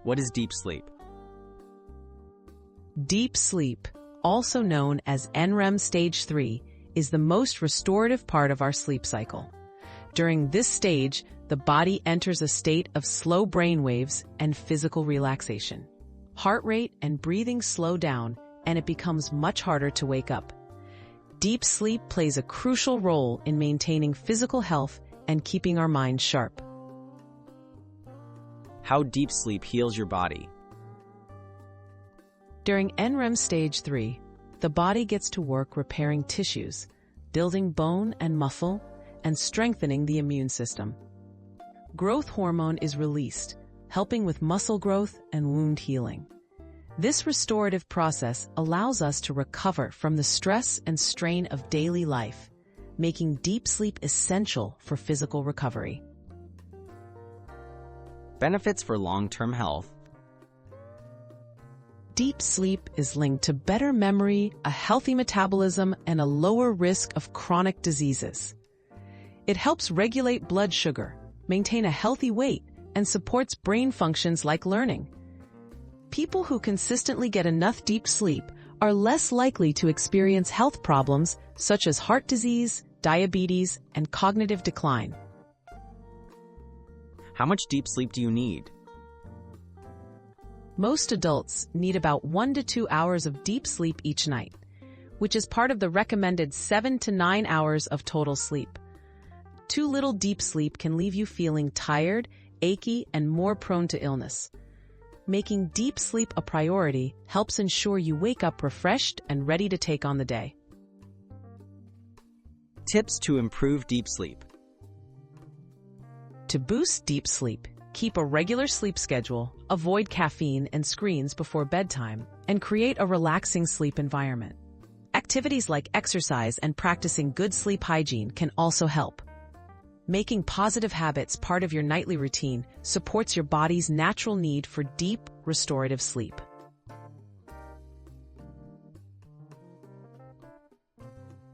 What is deep sleep? Deep sleep, also known as NREM Stage 3, is the most restorative part of our sleep cycle. During this stage, the body enters a state of slow brain waves and physical relaxation. Heart rate and breathing slow down, and it becomes much harder to wake up. Deep sleep plays a crucial role in maintaining physical health and keeping our minds sharp. How deep sleep heals your body? During NREM Stage 3, the body gets to work repairing tissues, building bone and muscle, and strengthening the immune system. Growth hormone is released, helping with muscle growth and wound healing. This restorative process allows us to recover from the stress and strain of daily life, making deep sleep essential for physical recovery. Benefits for long-term health. Deep sleep is linked to better memory, a healthy metabolism, and a lower risk of chronic diseases. It helps regulate blood sugar, maintain a healthy weight, and supports brain functions like learning. People who consistently get enough deep sleep are less likely to experience health problems such as heart disease, diabetes, and cognitive decline. How much deep sleep do you need? Most adults need about 1 to 2 hours of deep sleep each night, which is part of the recommended 7 to 9 hours of total sleep. Too little deep sleep can leave you feeling tired, achy, and more prone to illness. Making deep sleep a priority helps ensure you wake up refreshed and ready to take on the day. Tips to improve deep sleep. To boost deep sleep, keep a regular sleep schedule, avoid caffeine and screens before bedtime, and create a relaxing sleep environment. Activities like exercise and practicing good sleep hygiene can also help. Making positive habits part of your nightly routine supports your body's natural need for deep, restorative sleep.